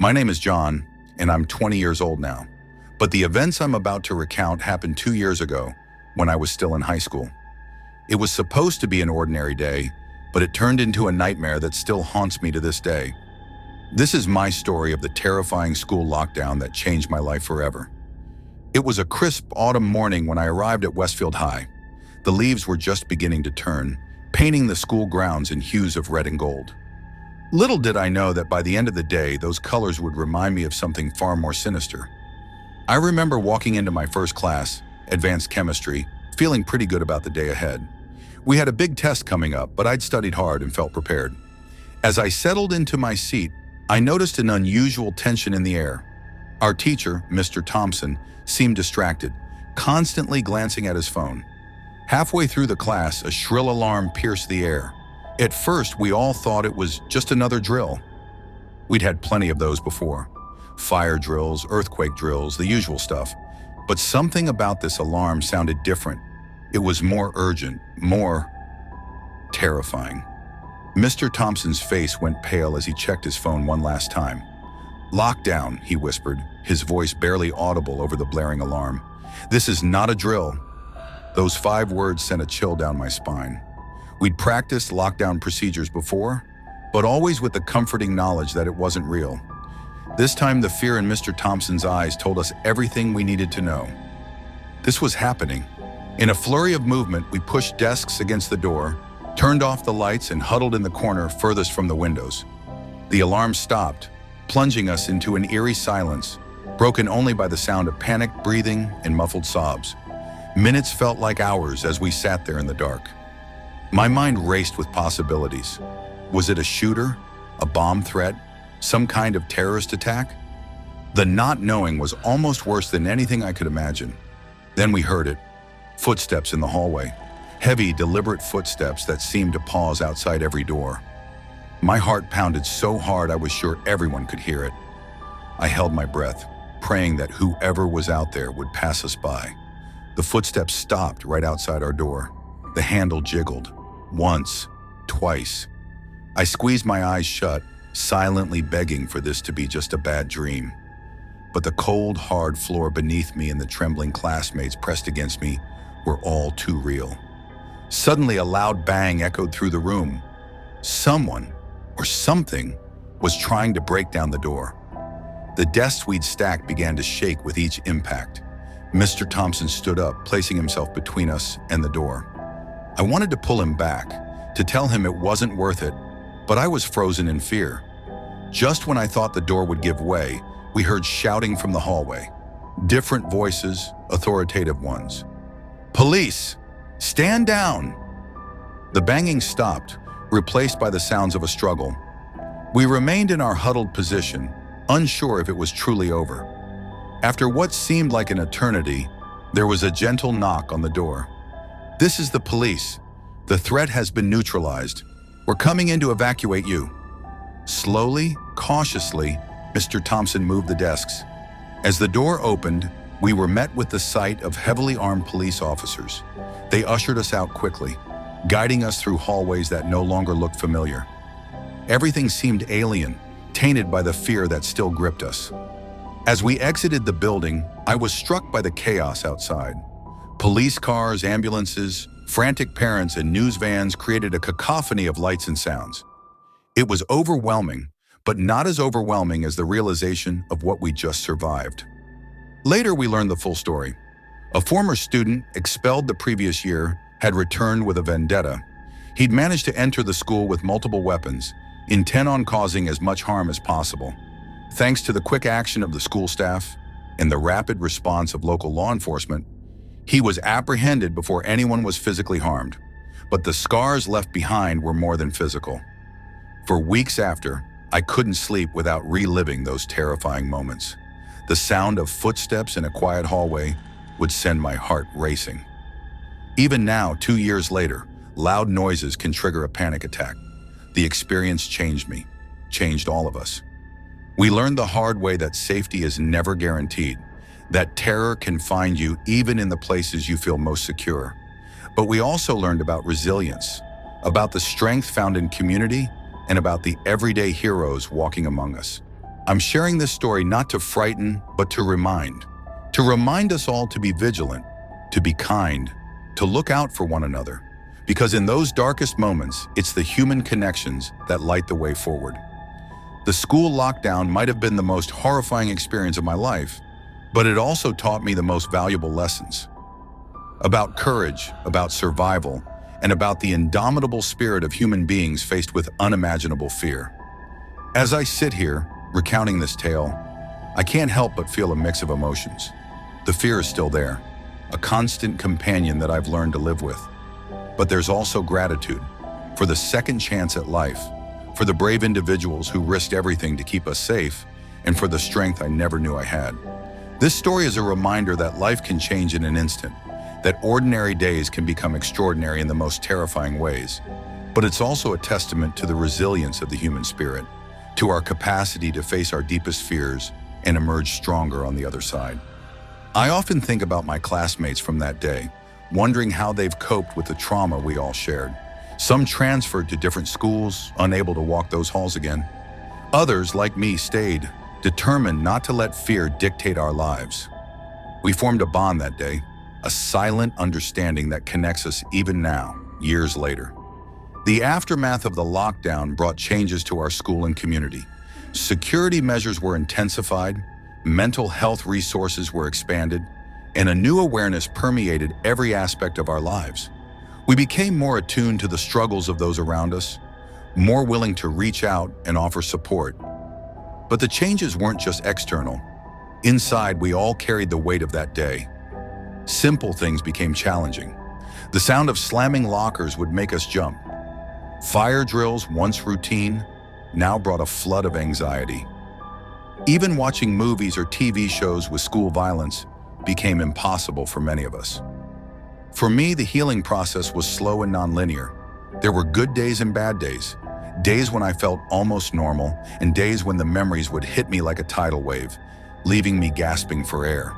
My name is John, and I'm 20 years old now. But the events I'm about to recount happened 2 years ago, when I was still in high school. It was supposed to be an ordinary day, but it turned into a nightmare that still haunts me to this day. This is my story of the terrifying school lockdown that changed my life forever. It was a crisp autumn morning when I arrived at Westfield High. The leaves were just beginning to turn, painting the school grounds in hues of red and gold. Little did I know that by the end of the day, those colors would remind me of something far more sinister. I remember walking into my first class, advanced chemistry, feeling pretty good about the day ahead. We had a big test coming up, but I'd studied hard and felt prepared. As I settled into my seat, I noticed an unusual tension in the air. Our teacher, Mr. Thompson, seemed distracted, constantly glancing at his phone. Halfway through the class, a shrill alarm pierced the air. At first, we all thought it was just another drill. We'd had plenty of those before. Fire drills, earthquake drills, the usual stuff. But something about this alarm sounded different. It was more urgent, more terrifying. Mr. Thompson's face went pale as he checked his phone one last time. "Lockdown," he whispered, his voice barely audible over the blaring alarm. "This is not a drill." Those 5 words sent a chill down my spine. We'd practiced lockdown procedures before, but always with the comforting knowledge that it wasn't real. This time, the fear in Mr. Thompson's eyes told us everything we needed to know. This was happening. In a flurry of movement, we pushed desks against the door, turned off the lights, and huddled in the corner furthest from the windows. The alarm stopped, plunging us into an eerie silence, broken only by the sound of panicked breathing and muffled sobs. Minutes felt like hours as we sat there in the dark. My mind raced with possibilities. Was it a shooter? A bomb threat? Some kind of terrorist attack? The not knowing was almost worse than anything I could imagine. Then we heard it. Footsteps in the hallway. Heavy, deliberate footsteps that seemed to pause outside every door. My heart pounded so hard I was sure everyone could hear it. I held my breath, praying that whoever was out there would pass us by. The footsteps stopped right outside our door. The handle jiggled. Once, twice. I squeezed my eyes shut, silently begging for this to be just a bad dream. But the cold, hard floor beneath me and the trembling classmates pressed against me were all too real. Suddenly, a loud bang echoed through the room. Someone, or something, was trying to break down the door. The desks we'd stacked began to shake with each impact. Mr. Thompson stood up, placing himself between us and the door. I wanted to pull him back, to tell him it wasn't worth it, but I was frozen in fear. Just when I thought the door would give way, we heard shouting from the hallway. Different voices, authoritative ones. "Police! Stand down!" The banging stopped, replaced by the sounds of a struggle. We remained in our huddled position, unsure if it was truly over. After what seemed like an eternity, there was a gentle knock on the door. "This is the police. The threat has been neutralized. We're coming in to evacuate you." Slowly, cautiously, Mr. Thompson moved the desks. As the door opened, we were met with the sight of heavily armed police officers. They ushered us out quickly, guiding us through hallways that no longer looked familiar. Everything seemed alien, tainted by the fear that still gripped us. As we exited the building, I was struck by the chaos outside. Police cars, ambulances, frantic parents, and news vans created a cacophony of lights and sounds. It was overwhelming, but not as overwhelming as the realization of what we just survived. Later, we learned the full story. A former student, expelled the previous year, had returned with a vendetta. He'd managed to enter the school with multiple weapons, intent on causing as much harm as possible. Thanks to the quick action of the school staff and the rapid response of local law enforcement, he was apprehended before anyone was physically harmed. But the scars left behind were more than physical. For weeks after, I couldn't sleep without reliving those terrifying moments. The sound of footsteps in a quiet hallway would send my heart racing. Even now, 2 years later, loud noises can trigger a panic attack. The experience changed me, changed all of us. We learned the hard way that safety is never guaranteed, that terror can find you even in the places you feel most secure. But we also learned about resilience, about the strength found in community, and about the everyday heroes walking among us. I'm sharing this story not to frighten, but to remind. To remind us all to be vigilant, to be kind, to look out for one another. Because in those darkest moments, it's the human connections that light the way forward. The school lockdown might have been the most horrifying experience of my life, but it also taught me the most valuable lessons. About courage, about survival, and about the indomitable spirit of human beings faced with unimaginable fear. As I sit here, recounting this tale, I can't help but feel a mix of emotions. The fear is still there, a constant companion that I've learned to live with. But there's also gratitude for the second chance at life, for the brave individuals who risked everything to keep us safe, and for the strength I never knew I had. This story is a reminder that life can change in an instant, that ordinary days can become extraordinary in the most terrifying ways. But it's also a testament to the resilience of the human spirit, to our capacity to face our deepest fears and emerge stronger on the other side. I often think about my classmates from that day, wondering how they've coped with the trauma we all shared. Some transferred to different schools, unable to walk those halls again. Others, like me, stayed, determined not to let fear dictate our lives. We formed a bond that day, a silent understanding that connects us even now, years later. The aftermath of the lockdown brought changes to our school and community. Security measures were intensified, mental health resources were expanded, and a new awareness permeated every aspect of our lives. We became more attuned to the struggles of those around us, more willing to reach out and offer support. But the changes weren't just external. Inside, we all carried the weight of that day. Simple things became challenging. The sound of slamming lockers would make us jump. Fire drills, once routine, now brought a flood of anxiety. Even watching movies or TV shows with school violence became impossible for many of us. For me, the healing process was slow and nonlinear. There were good days and bad days, days when I felt almost normal, and days when the memories would hit me like a tidal wave, leaving me gasping for air.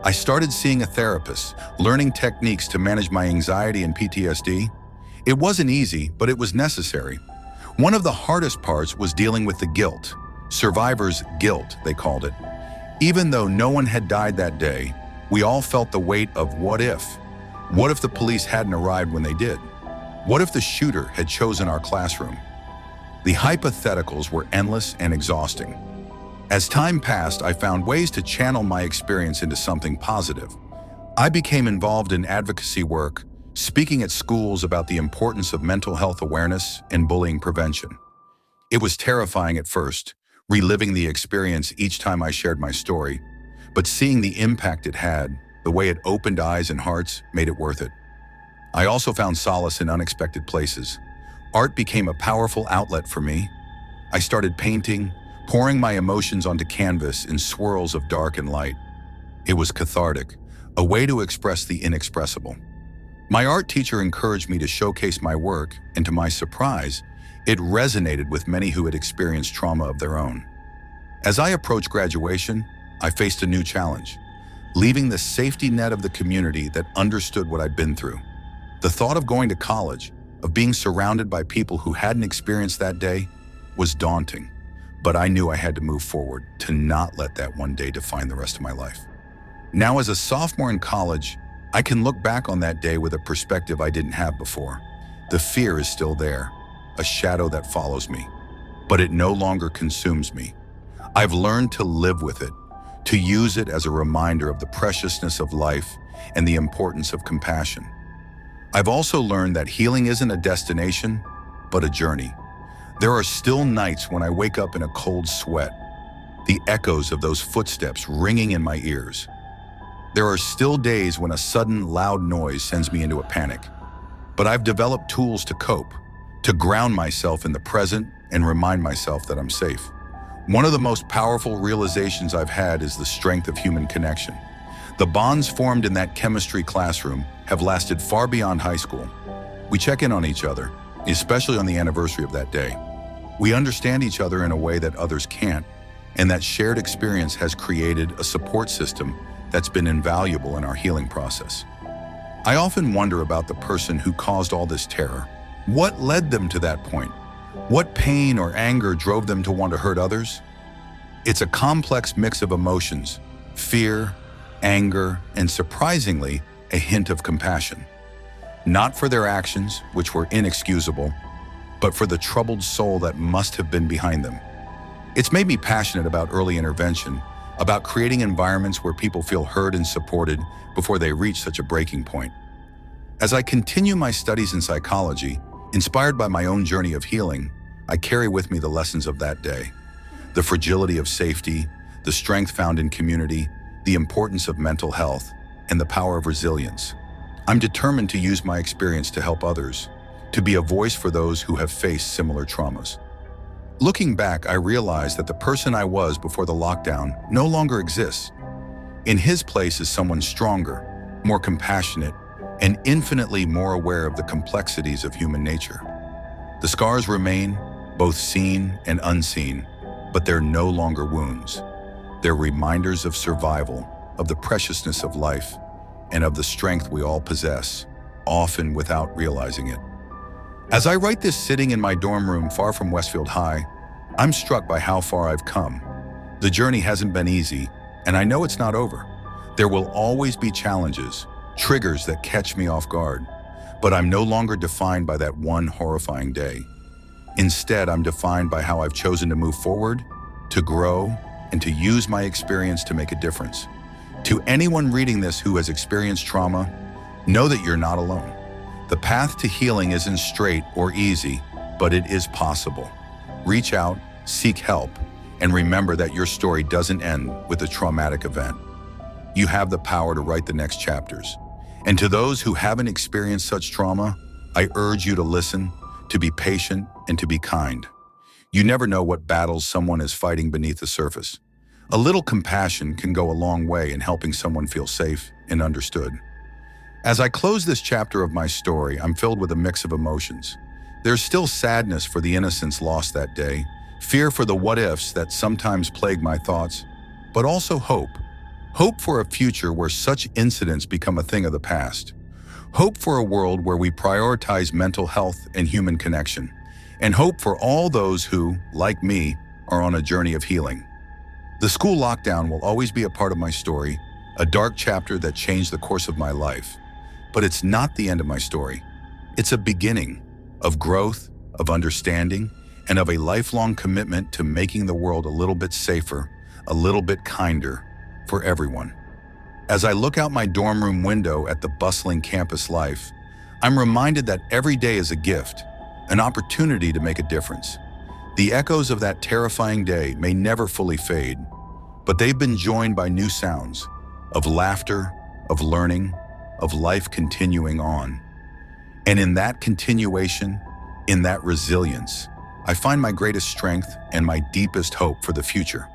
I started seeing a therapist, learning techniques to manage my anxiety and PTSD. It wasn't easy, but it was necessary. One of the hardest parts was dealing with the guilt. Survivor's guilt, they called it. Even though no one had died that day, we all felt the weight of what if? What if the police hadn't arrived when they did? What if the shooter had chosen our classroom? The hypotheticals were endless and exhausting. As time passed, I found ways to channel my experience into something positive. I became involved in advocacy work, speaking at schools about the importance of mental health awareness and bullying prevention. It was terrifying at first, reliving the experience each time I shared my story, but seeing the impact it had, the way it opened eyes and hearts, made it worth it. I also found solace in unexpected places. Art became a powerful outlet for me. I started painting, pouring my emotions onto canvas in swirls of dark and light. It was cathartic, a way to express the inexpressible. My art teacher encouraged me to showcase my work, and to my surprise, it resonated with many who had experienced trauma of their own. As I approached graduation, I faced a new challenge, leaving the safety net of the community that understood what I'd been through. The thought of going to college, of being surrounded by people who hadn't experienced that day, was daunting. But I knew I had to move forward, to not let that one day define the rest of my life. Now, as a sophomore in college, I can look back on that day with a perspective I didn't have before. The fear is still there, a shadow that follows me, but it no longer consumes me. I've learned to live with it, to use it as a reminder of the preciousness of life and the importance of compassion. I've also learned that healing isn't a destination, but a journey. There are still nights when I wake up in a cold sweat, the echoes of those footsteps ringing in my ears. There are still days when a sudden loud noise sends me into a panic. But I've developed tools to cope, to ground myself in the present and remind myself that I'm safe. One of the most powerful realizations I've had is the strength of human connection. The bonds formed in that chemistry classroom have lasted far beyond high school. We check in on each other, especially on the anniversary of that day. We understand each other in a way that others can't, and that shared experience has created a support system that's been invaluable in our healing process. I often wonder about the person who caused all this terror. What led them to that point? What pain or anger drove them to want to hurt others? It's a complex mix of emotions, fear, anger, and surprisingly, a hint of compassion. Not for their actions, which were inexcusable, but for the troubled soul that must have been behind them. It's made me passionate about early intervention, about creating environments where people feel heard and supported before they reach such a breaking point. As I continue my studies in psychology, inspired by my own journey of healing, I carry with me the lessons of that day. The fragility of safety, the strength found in community, the importance of mental health, and the power of resilience. I'm determined to use my experience to help others, to be a voice for those who have faced similar traumas. Looking back, I realized that the person I was before the lockdown no longer exists. In his place is someone stronger, more compassionate, and infinitely more aware of the complexities of human nature. The scars remain, both seen and unseen, but they're no longer wounds. They're reminders of survival, of the preciousness of life, and of the strength we all possess, often without realizing it. As I write this sitting in my dorm room far from Westfield High, I'm struck by how far I've come. The journey hasn't been easy, and I know it's not over. There will always be challenges, triggers that catch me off guard, but I'm no longer defined by that one horrifying day. Instead, I'm defined by how I've chosen to move forward, to grow, and to use my experience to make a difference. To anyone reading this who has experienced trauma, know that you're not alone. The path to healing isn't straight or easy, but it is possible. Reach out, seek help, and remember that your story doesn't end with a traumatic event. You have the power to write the next chapters. And to those who haven't experienced such trauma, I urge you to listen, to be patient, and to be kind. You never know what battles someone is fighting beneath the surface. A little compassion can go a long way in helping someone feel safe and understood. As I close this chapter of my story, I'm filled with a mix of emotions. There's still sadness for the innocence lost that day, fear for the what-ifs that sometimes plague my thoughts, but also hope. Hope for a future where such incidents become a thing of the past. Hope for a world where we prioritize mental health and human connection. And hope for all those who, like me, are on a journey of healing. The school lockdown will always be a part of my story, a dark chapter that changed the course of my life. But it's not the end of my story. It's a beginning of growth, of understanding, and of a lifelong commitment to making the world a little bit safer, a little bit kinder for everyone. As I look out my dorm room window at the bustling campus life, I'm reminded that every day is a gift, an opportunity to make a difference. The echoes of that terrifying day may never fully fade, but they've been joined by new sounds of laughter, of learning, of life continuing on. And in that continuation, in that resilience, I find my greatest strength and my deepest hope for the future.